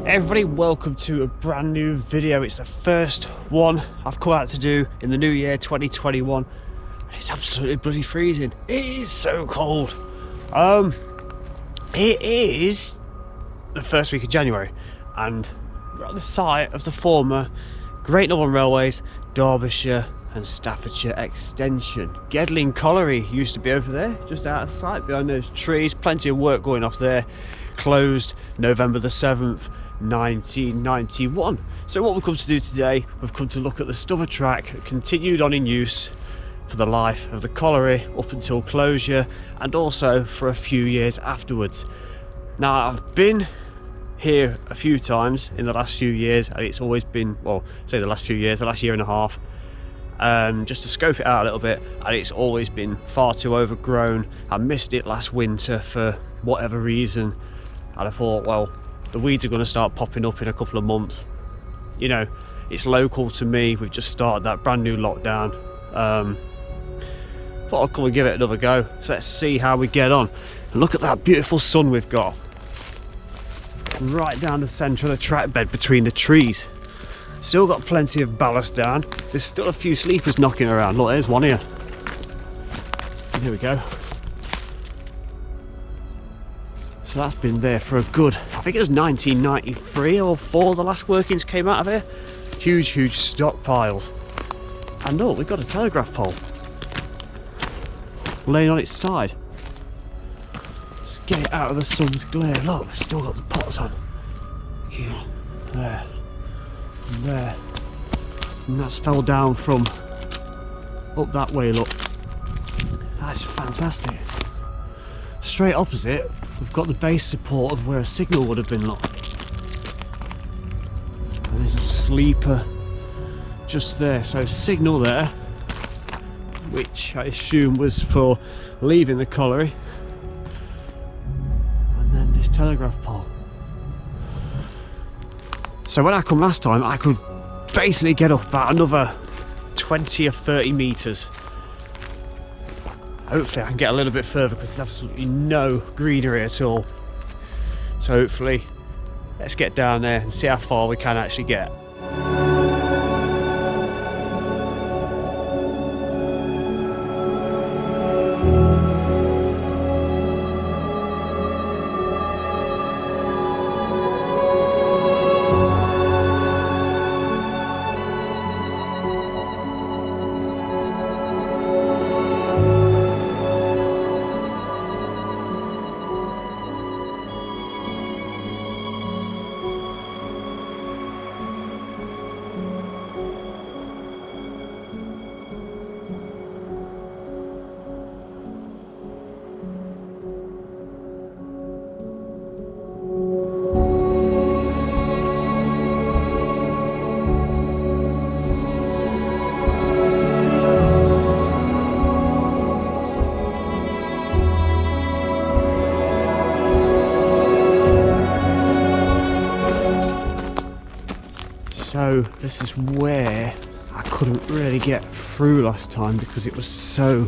Everybody, welcome to a brand new video. It's the first one I've come out to do in the new year 2021. It's absolutely bloody freezing. It is so cold. It is the first week of January and we're at the site of the former Great Northern Railways Derbyshire and Staffordshire extension. Gedling Colliery used to be over there, just out of sight behind those trees. Plenty of work going off there. Closed November the 7th 1991. So what we've come to do today, we've come to look at the stubber track that continued on in use for the life of the colliery up until closure and also for a few years afterwards. Now I've been here a few times in the last few years and it's always been, well, say the last few years, the last year and a half, just to scope it out a little bit, and it's always been far too overgrown. I missed it last winter for whatever reason and I thought, well, the weeds are going to start popping up in a couple of months. You know, it's local to me. We've just started that brand new lockdown. Thought I'd come and give it another go. So let's see how we get on. And look at that beautiful sun we've got. Right down the centre of the track bed between the trees. Still got plenty of ballast down. There's still a few sleepers knocking around. Look, there's one here. Here we go. So that's been there for a good, I think it was 1993 or 4 the last workings came out of here. Huge stockpiles. And look, we've got a telegraph pole laying on its side. Let's get it out of the sun's glare. Look, we've still got the pots on. Okay. There and there, and that's fell down from up that way. Look, that's fantastic. Straight opposite, we've got the base support of where a signal would have been. Look, and there's a sleeper just there, so signal there, which I assume was for leaving the colliery, and then this telegraph pole. So when I come last time, I could basically get up about another 20 or 30 metres. Hopefully I can get a little bit further because there's absolutely no greenery at all. So hopefully, let's get down there and see how far we can actually get. So this is where I couldn't really get through last time because it was so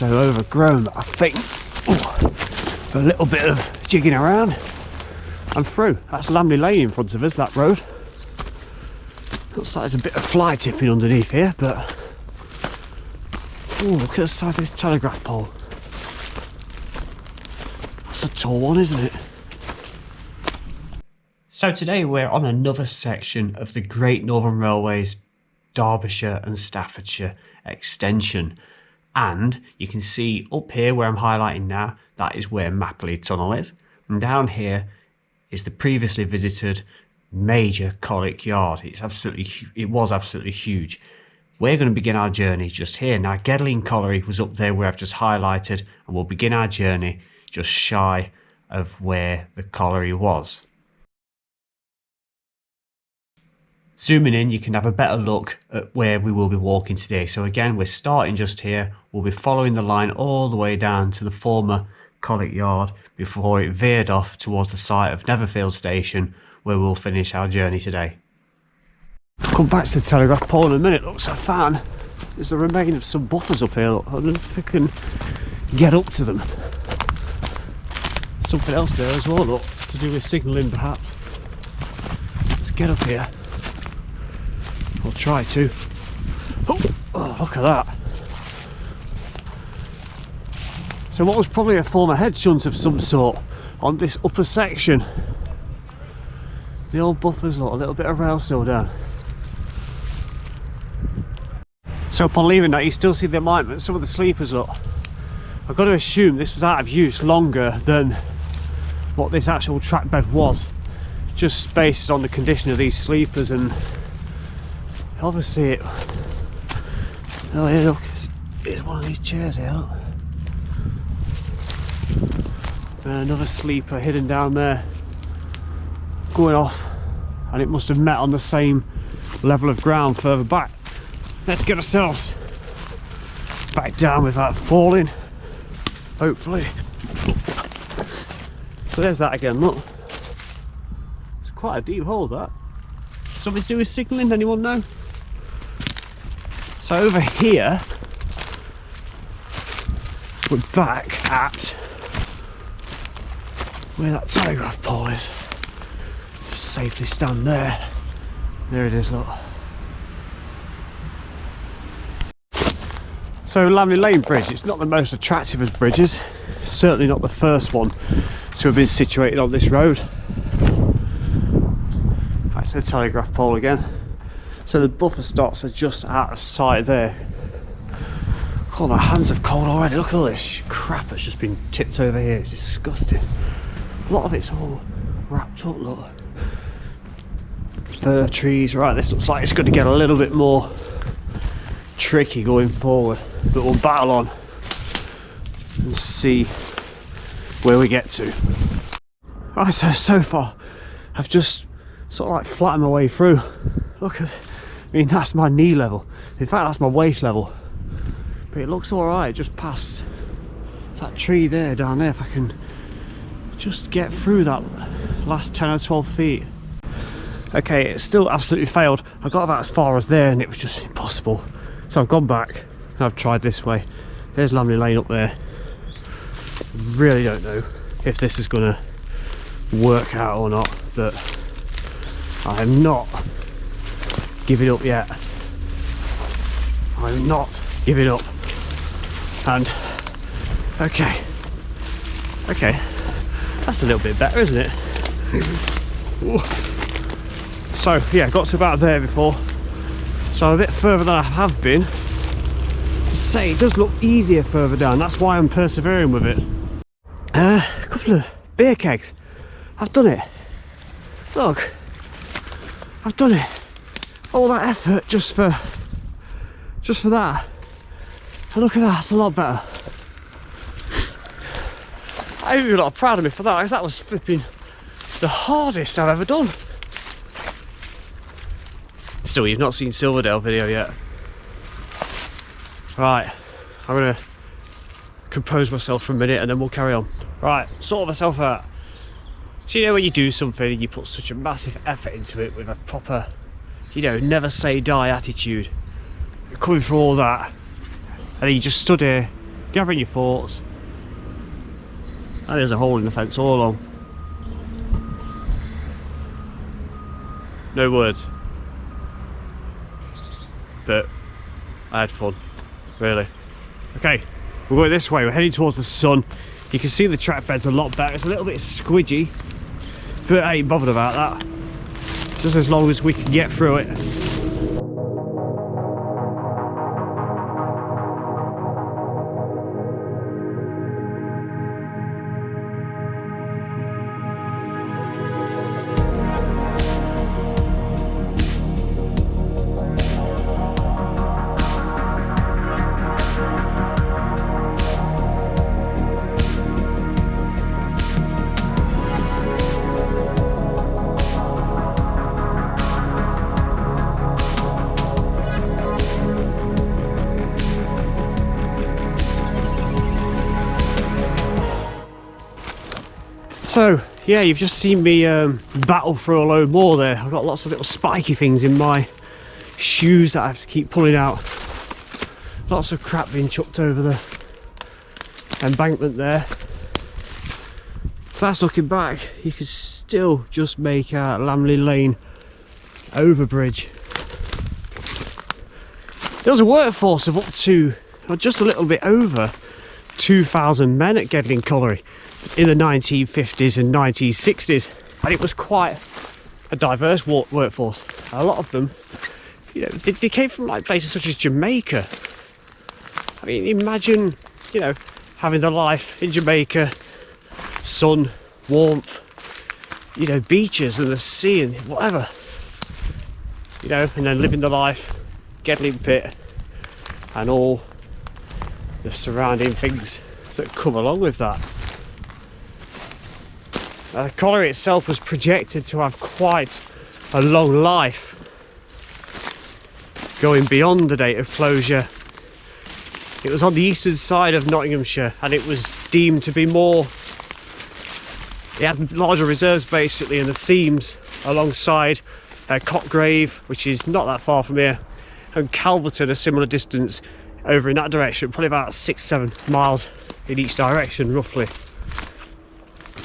overgrown that I think a little bit of jigging around I'm through. That's Lamley Lane in front of us, that road. Looks like there's a bit of fly tipping underneath here, but look at the size of this telegraph pole. That's a tall one, isn't it? So today we're on another section of the Great Northern Railways Derbyshire and Staffordshire extension, and you can see up here where I'm highlighting now, that is where Mapley Tunnel is, and down here is the previously visited major Collick Yard. It was absolutely huge. We're going to begin our journey just here. Now Gedling Colliery was up there where I've just highlighted, and we'll begin our journey just shy of where the colliery was. Zooming in, you can have a better look at where we will be walking today. So again, we're starting just here. We'll be following the line all the way down to the former Collick Yard before it veered off towards the site of Nettherfield station, where we'll finish our journey today. I'll come back to the telegraph pole in a minute. Looks I found there's the remain of some buffers up here. Look, I don't know if I can get up to them. Something else there as well, look, to do with signalling perhaps. get up here. I'll try to. Oh, look at that. So what was probably a former hedge shunt of some sort on this upper section. The old buffers, look, a little bit of rail still down. So upon leaving that, you still see the alignment, some of the sleepers, look. I've got to assume this was out of use longer than what this actual track bed was, just based on the condition of these sleepers. And obviously it, oh yeah, look, here's one of these chairs here, look. And another sleeper hidden down there, going off, and it must have met on the same level of ground further back. Let's get ourselves back down without falling, hopefully. So there's that again, look. It's quite a deep hole, that. Something to do with signalling, anyone know? So over here, we're back at where that telegraph pole is. Just safely stand there. There it is, look. So Lamley Lane Bridge, it's not the most attractive of bridges, certainly not the first one to have been situated on this road. Back to the telegraph pole again. So the buffer stops are just out of sight there. Oh, my hands are cold already. Look at all this crap that's just been tipped over here. It's disgusting. A lot of it's all wrapped up, look. Fir trees. Right, this looks like it's going to get a little bit more tricky going forward, but we'll battle on and see where we get to. Right, so far I've just sort of like flattened my way through. Look at, I mean, that's my knee level. In fact, that's my waist level. But it looks alright just past that tree there, down there. If I can just get through that last 10 or 12 feet. Okay, it still absolutely failed. I got about as far as there and it was just impossible. So I've gone back and I've tried this way. There's Lamley Lane up there. Really don't know if this is going to work out or not, but I am not giving up yet. I'm not giving up. And okay, that's a little bit better, isn't it? So yeah, got to about there before. So I'm a bit further than I have been. To say, it does look easier further down. That's why I'm persevering with it. A couple of beer kegs. I've done it. Look, I've done it. All that effort just for that. And look at that. It's a lot better. I'm even not proud of me for that, because that was flipping the hardest I've ever done. Still, you've not seen Silverdale video yet. Right, I'm gonna compose myself for a minute and then we'll carry on. Right, sort myself out. So you know when you do something and you put such a massive effort into it with a proper, you know, never say die attitude. You're coming through all that and then you just stood here gathering your thoughts and there's a hole in the fence all along. No words. But I had fun, really. Okay, we're going this way, we're heading towards the sun. You can see the track bed's a lot better. It's a little bit squidgy, but I ain't bothered about that. Just as long as we can get through it. So yeah, you've just seen me battle through a load more there. I've got lots of little spiky things in my shoes that I have to keep pulling out. Lots of crap being chucked over the embankment there. So that's looking back. You can still just make out Lamley Lane overbridge. There was a workforce of up to, or just a little bit over 2,000 men at Gedling Colliery in the 1950s and 1960s, and it was quite a diverse workforce. A lot of them, you know, they came from like places such as Jamaica. I mean, imagine, you know, having the life in Jamaica, sun, warmth, you know, beaches and the sea and whatever, you know, and then living the life, Gedling pit and all the surrounding things that come along with that. The colliery itself was projected to have quite a long life, going beyond the date of closure. It was on the eastern side of Nottinghamshire, and it was deemed to be more, it had larger reserves basically in the seams alongside Cotgrave, which is not that far from here, and Calverton, a similar distance over in that direction, probably about 6-7 miles in each direction roughly.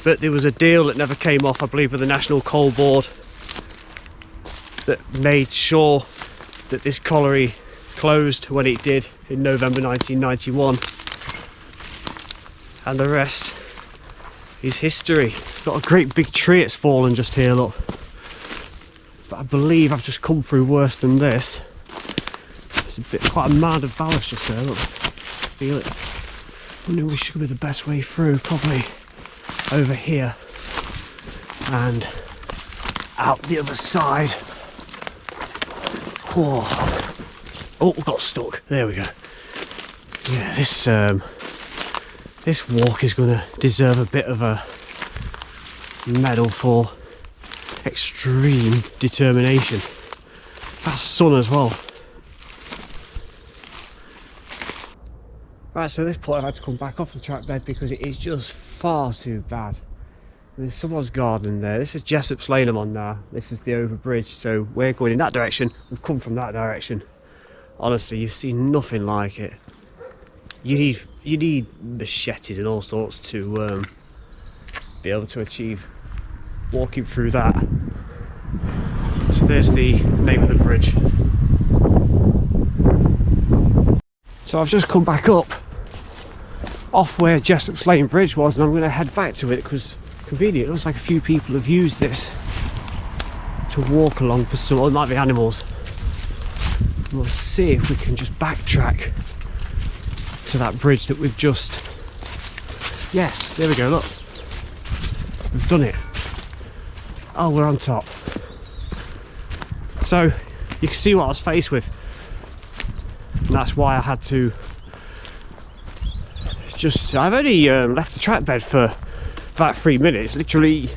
But there was a deal that never came off, I believe, with the National Coal Board that made sure that this colliery closed when it did in November 1991, and the rest is history. Got a great big tree it's fallen just here, look, but I believe I've just come through worse than this. There's a bit, quite a mound of ballast just there, look, feel it. I wonder which should be the best way through, probably over here and out the other side. Oh, got stuck. There we go. Yeah, this walk is going to deserve a bit of a medal for extreme determination. That's sun as well. Right, so at this point I've had to come back off the track bed because it is just far too bad. There's someone's garden there. This is Jessop's Lane I'm on now. This is the overbridge, so we're going in that direction. We've come from that direction. Honestly, you've seen nothing like it. You need machetes and all sorts to be able to achieve walking through that. So there's the name of the bridge. So I've just come back up off where Jessop's Lane Bridge was, and I'm going to head back to it because convenient. It looks like a few people have used this to walk along for some, or it might be animals. We'll see if we can just backtrack to that bridge that we've just, yes, there we go, look, we've done it. Oh, we're on top. So you can see what I was faced with, and that's why I had to just, I've only left the track bed for about 3 minutes. Literally, you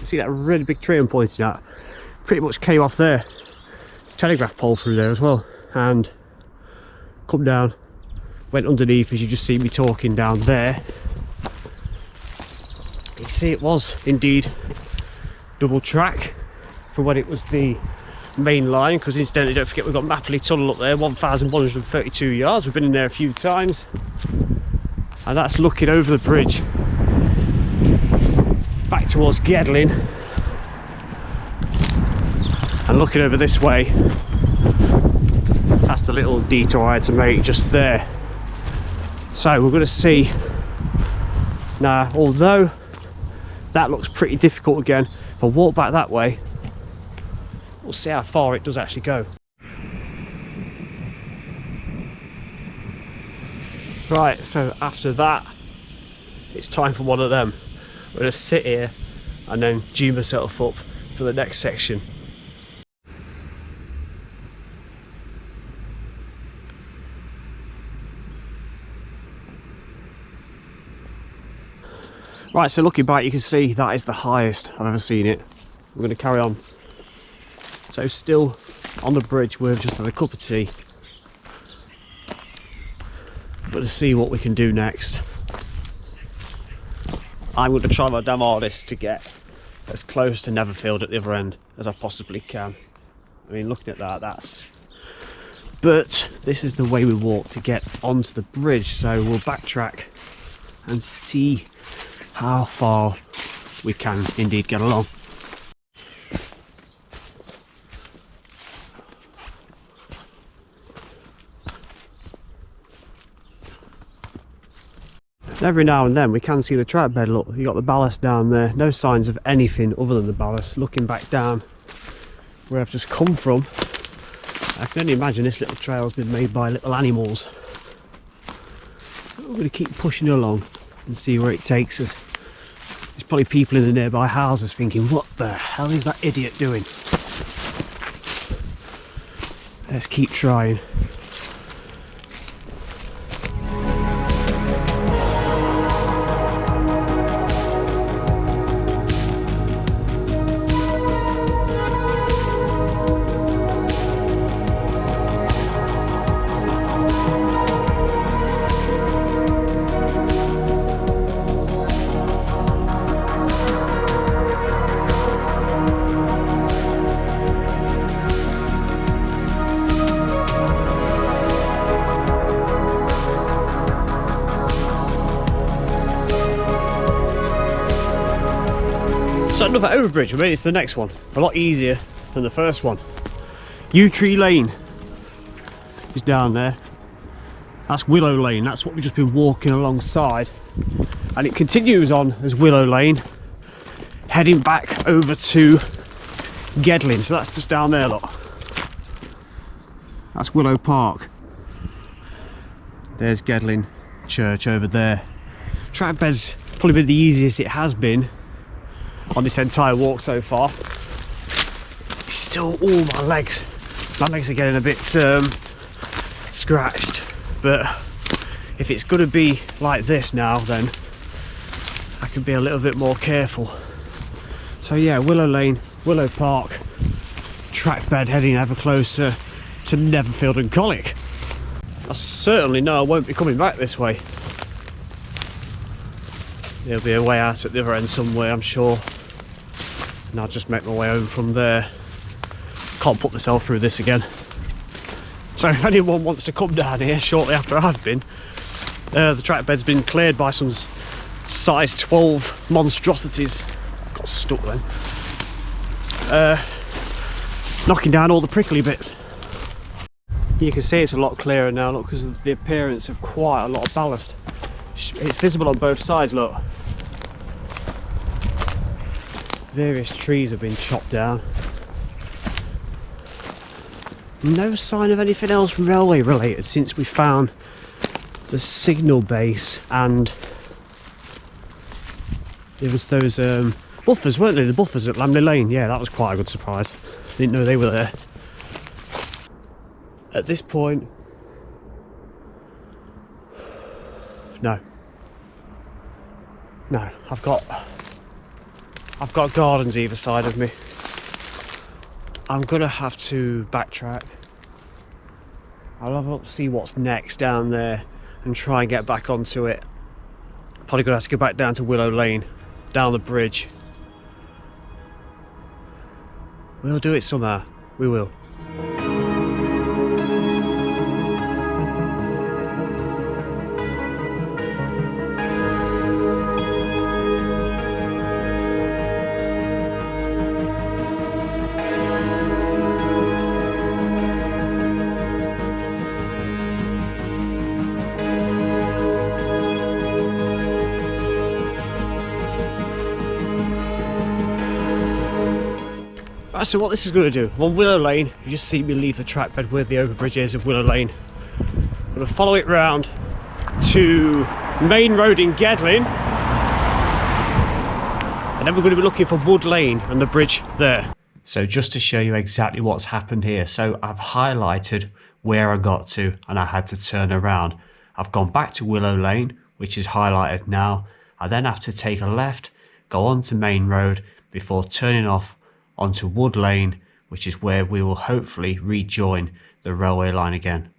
see that really big tree I'm pointing at, pretty much came off there. Telegraph pole through there as well, and come down, went underneath, as you just see me talking down there. You see it was indeed double track for when it was the main line, because incidentally, don't forget, we've got Mapley Tunnel up there, 1,132 yards. We've been in there a few times, and that's looking over the bridge back towards Gedling, and looking over this way, that's the little detour I had to make just there. So we're going to see now, although that looks pretty difficult again, if I walk back that way, we'll see how far it does actually go. Right, so after that, it's time for one of them. We're going to sit here and then gee myself up for the next section. Right, so looking back, you can see that is the highest I've ever seen it. We're going to carry on. So still on the bridge, we've just had a cup of tea, but to see what we can do next. I'm going to try my damn hardest to get as close to Nettherfield at the other end as I possibly can. I mean, looking at that, that's... But this is the way we walk to get onto the bridge, so we'll backtrack and see how far we can indeed get along. Every now and then we can see the track bed. Look, you got the ballast down there. No signs of anything other than the ballast. Looking back down where I've just come from, I can only imagine this little trail's been made by little animals. We're going to keep pushing along and see where it takes us. There's probably people in the nearby houses thinking, what the hell is that idiot doing? Let's keep trying. So another overbridge, we made it to the next one. A lot easier than the first one. Yew Tree Lane is down there. That's Willow Lane, that's what we've just been walking alongside. And it continues on as Willow Lane, heading back over to Gedling. So that's just down there, look. That's Willow Park. There's Gedling Church over there. Track bed's probably been the easiest it has been on this entire walk so far. It's still all my legs are getting a bit scratched, but if it's going to be like this now, then I can be a little bit more careful. So yeah, Willow Lane, Willow Park, track bed heading ever closer to Nettherfield and Colliery. I certainly know I won't be coming back this way. There'll be a way out at the other end somewhere, I'm sure, and I'll just make my way home from there. Can't put myself through this again. So if anyone wants to come down here shortly after I've been, the track bed's been cleared by some size 12 monstrosities. Got stuck then. Knocking down all the prickly bits. You can see it's a lot clearer now, look, because of the appearance of quite a lot of ballast. It's visible on both sides, look. Various trees have been chopped down. No sign of anything else railway related since we found the signal base, and there was those buffers, weren't they? The buffers at Lamley Lane. Yeah, that was quite a good surprise. Didn't know they were there. At this point, no, I've got gardens either side of me. I'm gonna have to backtrack. I'll have to see what's next down there and try and get back onto it. Probably gonna have to go back down to Willow Lane, down the bridge. We'll do it somehow, we will. Right, so what this is going to do, on Willow Lane, you just see me leave the track bed where the overbridge is of Willow Lane. I'm going to follow it round to Main Road in Gedling, and then we're going to be looking for Wood Lane and the bridge there. So just to show you exactly what's happened here, so I've highlighted where I got to and I had to turn around. I've gone back to Willow Lane, which is highlighted now. I then have to take a left, go on to Main Road before turning off onto Wood Lane, which is where we will hopefully rejoin the railway line again.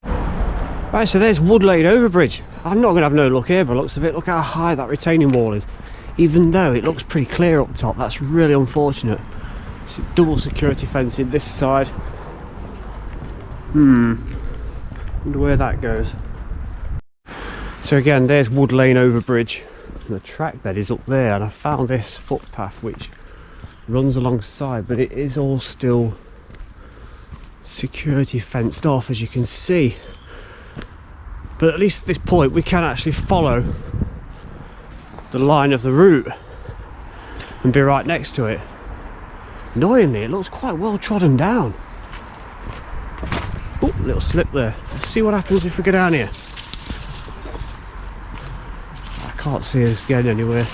Right, so there's Wood Lane overbridge. I'm not going to have no luck here by the looks of it. Look how high that retaining wall is. Even though it looks pretty clear up top, that's really unfortunate. It's a double security fencing this side. Wonder where that goes. So again, there's Wood Lane overbridge. The track bed is up there, and I found this footpath which runs alongside, but it is all still security fenced off, as you can see. But at least at this point we can actually follow the line of the route and be right next to it. Annoyingly, it looks quite well trodden down. Oh, little slip there. Let's see what happens if we go down here. I can't see us getting anywhere.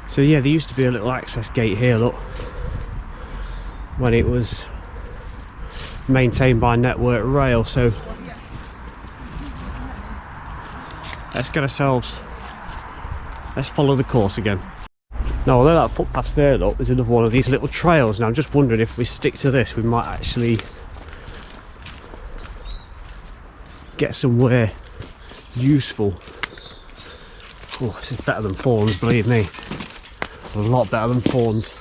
So yeah, there used to be a little access gate here, look, when it was maintained by Network Rail. So let's get ourselves, let's follow the course again. Now, although that footpath's there, look, there's another one of these little trails. Now I'm just wondering if we stick to this, we might actually get somewhere useful. Oh, this is better than Fawns, believe me. A lot better than Fawns.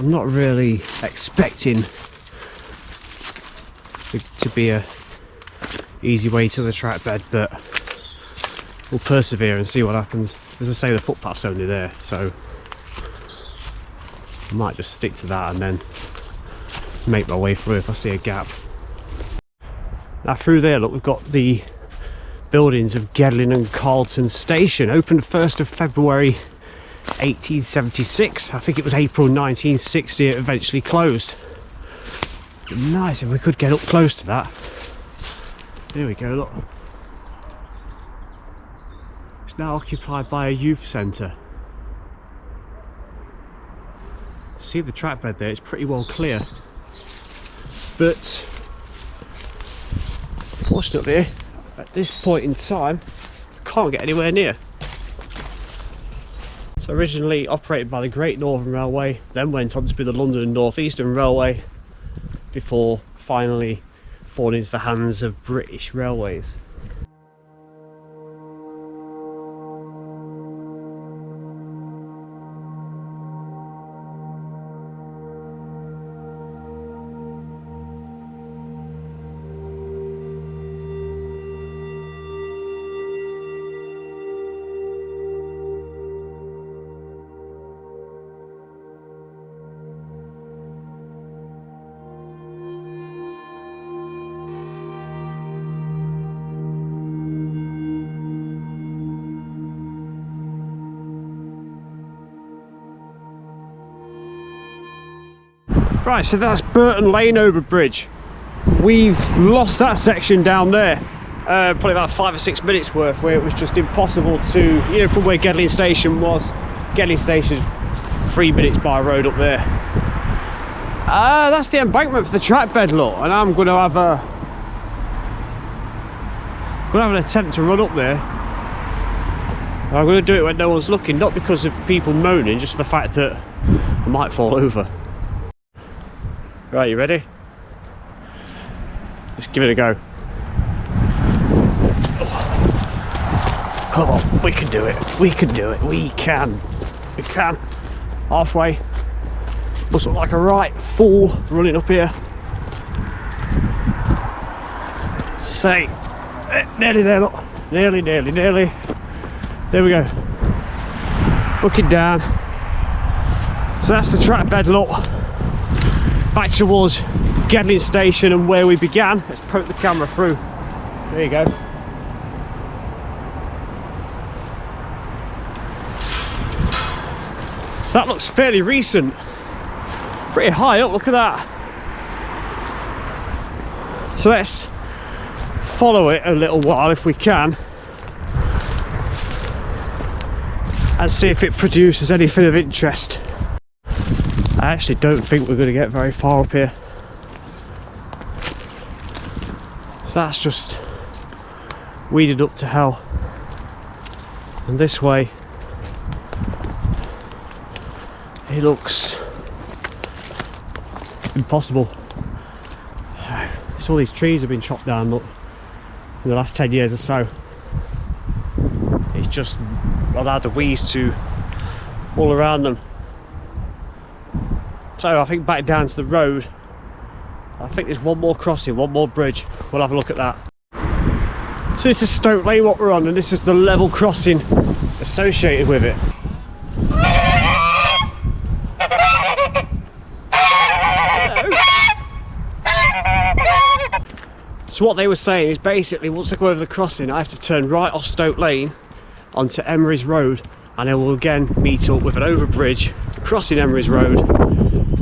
I'm not really expecting to be a easy way to the track bed, but we'll persevere and see what happens. As I say, the footpath's only there, so I might just stick to that and then make my way through if I see a gap. Now through there, look, we've got the buildings of Gedling and Carlton Station, opened 1st of February 1876. I think it was April 1960 it eventually closed. Nice if we could get up close to that. There we go, look. It's now occupied by a youth centre. See the track bed there, it's pretty well clear. But fortunately, at this point in time, I can't get anywhere near. So originally operated by the Great Northern Railway, then went on to be the London and North Eastern Railway, before finally falling into the hands of British Railways. Right, so that's Burton Lane over bridge. We've lost that section down there, probably about 5 or 6 minutes worth, where it was just impossible to, you know, from where Gedling Station was. Gedling Station's 3 minutes by road up there. That's the embankment for the track bed, look, and I'm going to have an attempt to run up there. I'm going to do it when no one's looking, not because of people moaning, just for the fact that I might fall over. Right, you ready? Let's give it a go. Oh. Come on, we can do it. We can do it. We can. We can. Halfway. Must look like a right fool running up here. Say, nearly there, look. Nearly, nearly, nearly. There we go. Looking down. So that's the track bed, look. Back towards Gedling Station and where we began. Let's poke the camera through. There you go. So that looks fairly recent. Pretty high up, look at that. So let's follow it a little while if we can and see if it produces anything of interest. I actually don't think we're going to get very far up here. So that's just weeded up to hell. And this way, it looks impossible. So all these trees have been chopped down, look, in the last 10 years or so. It's just allowed the weeds to all around them. So I think back down to the road, I think there's one more crossing, one more bridge. We'll have a look at that. So this is Stoke Lane what we're on, and this is the level crossing associated with it. So what they were saying is basically once I go over the crossing I have to turn right off Stoke Lane onto Emery's Road, and I will again meet up with an overbridge crossing Emery's Road.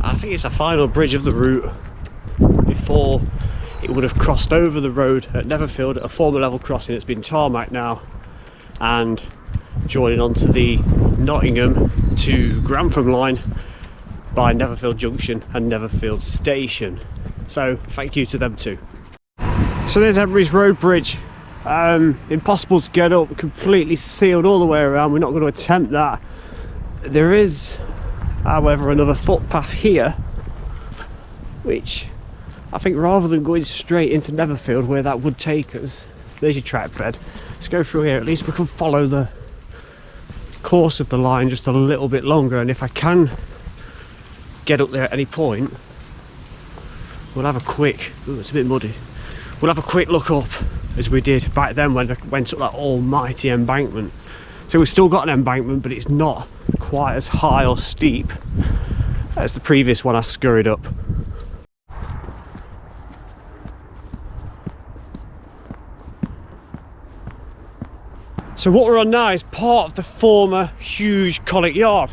I think it's the final bridge of the route before it would have crossed over the road at Nettherfield at a former level crossing. It's been tarmac now, and joining onto the Nottingham to Grantham line by Netherfield Junction and Netherfield Station. So thank you to them too. So there's Emery's Road Bridge. Impossible to get up, completely sealed all the way around. We're not going to attempt that. There is, however, another footpath here, which I think rather than going straight into Netherfield where that would take us, there's your track bed. Let's go through here. At least we can follow the course of the line just a little bit longer, and if I can get up there at any point, we'll have a quick, ooh, it's a bit muddy, we'll have a quick look up as we did back then when I went up that almighty embankment. So we've still got an embankment, but it's not quite as high or steep as the previous one I scurried up. So what we're on now is part of the former huge Collick Yard.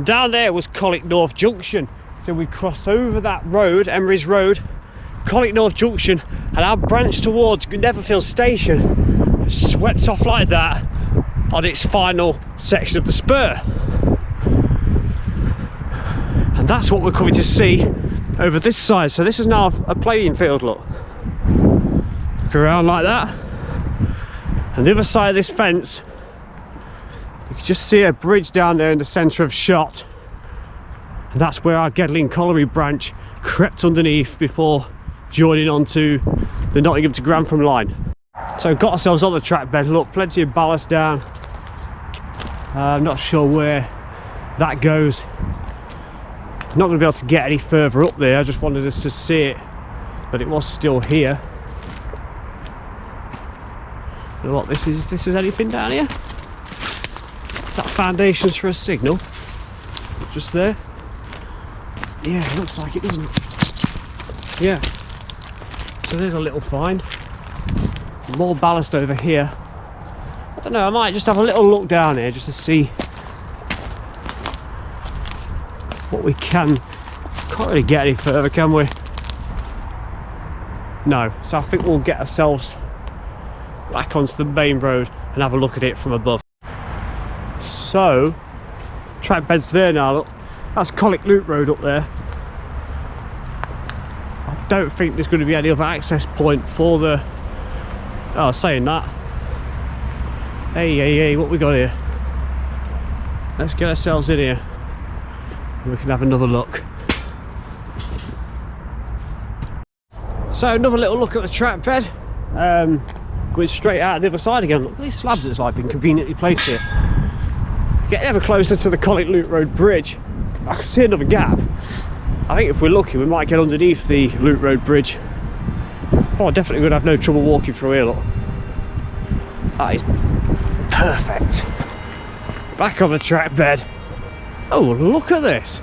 Down there was Collick North Junction. So we crossed over that road, Emery's Road, Collick North Junction, and our branch towards Netherfield Station swept off like that on its final section of the spur. And that's what we're coming to see over this side. So this is now a playing field, look. Look around like that. And the other side of this fence, you can just see a bridge down there in the centre of shot. And that's where our Gedling Colliery branch crept underneath before joining onto the Nottingham to Grantham line. So got ourselves on the track bed. Look, plenty of ballast down. I'm not sure where that goes. Not going to be able to get any further up there. I just wanted us to see it, but it was still here. And what this is anything down here? That foundation's for a signal. Just there. Yeah, it looks like it, doesn't it? Yeah. So there's a little find. More ballast over here. I don't know, I might just have a little look down here just to see what we can. Can't really get any further, can we? No, so I think we'll get ourselves back onto the main road and have a look at it from above. So, track bed's there now, look. That's Collick Loop Road up there. I don't think there's going to be any other access point for the... Oh, saying that. Hey, what we got here? Let's get ourselves in here. We can have another look. So, another little look at the track bed. Going straight out the other side again. Look at these slabs that's like been conveniently placed here. Getting ever closer to the Collick Loop Road Bridge. I can see another gap. I think if we're lucky we might get underneath the Loop Road Bridge. Oh, definitely going to have no trouble walking through here, look. That is perfect. Back on the track bed. Oh, look at this.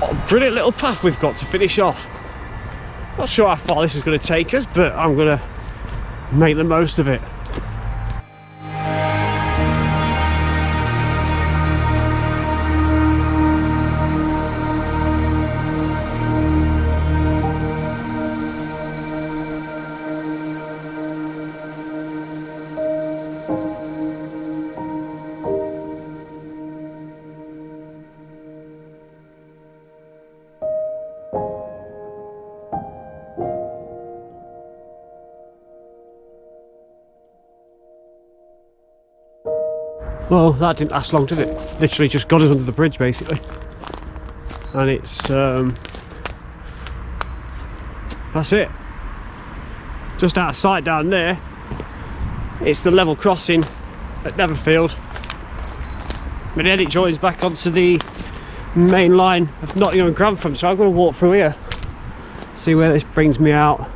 What a brilliant little path we've got to finish off. Not sure how far this is going to take us, but I'm going to make the most of it. Well, that didn't last long, did it? Literally just got us under the bridge, basically. And it's that's it. Just out of sight down there. It's the level crossing at Nettherfield. But then it joins back onto the main line of Nottingham and Grantham, so I'm going to walk through here, see where this brings me out.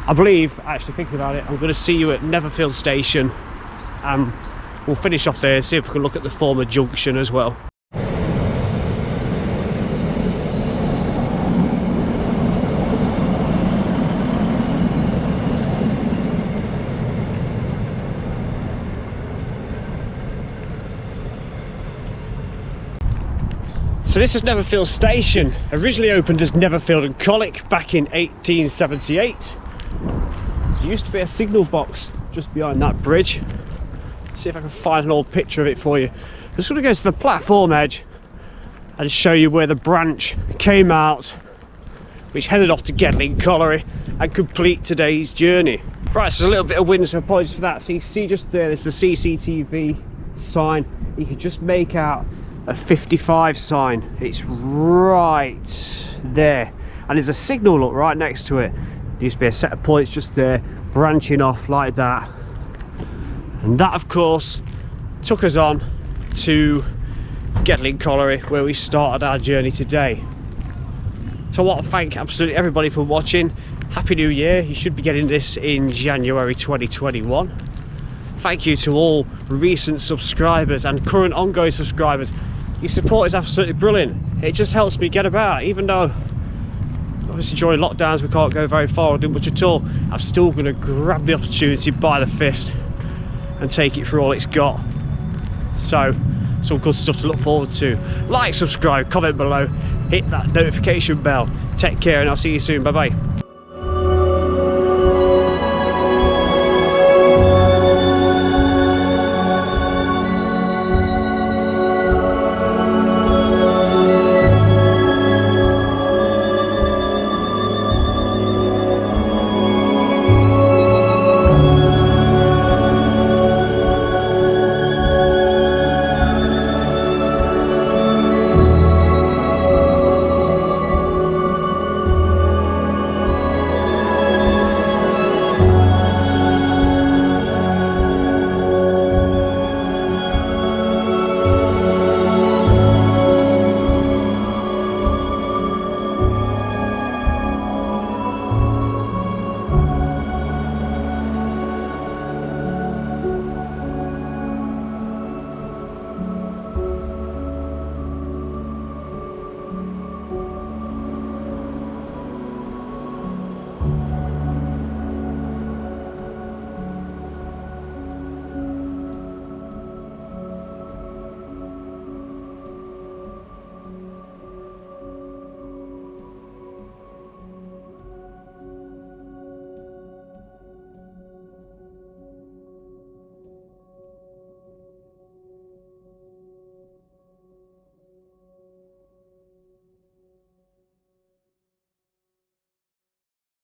I believe, actually thinking about it, I'm going to see you at Netherfield Station. We'll finish off there, see if we can look at the former junction as well. So this is Nettherfield Station, originally opened as Nettherfield and Collick back in 1878. There used to be a signal box just behind that bridge. See if I can find an old picture of it for you. I'm just going to go to the platform edge and show you where the branch came out, which headed off to Gedling Colliery and complete today's journey. Right, so there's a little bit of wind, so apologies for that. So you see just there's the CCTV sign. You can just make out a 55 sign. It's right there, and there's a signal look right next to it. There used to be a set of points just there branching off like that, and that of course took us on to Gedling Colliery, where we started our journey today. So I want to thank absolutely everybody for watching. Happy New Year. You should be getting this in January 2021. Thank you to all recent subscribers and current ongoing subscribers. Your support is absolutely brilliant. It just helps me get about, even though obviously during lockdowns we can't go very far or do much at all. I'm still going to grab the opportunity by the fist and take it for all it's got. So some good stuff to look forward to. Like, subscribe, comment below, hit that notification bell. Take care, and I'll see you soon. Bye bye.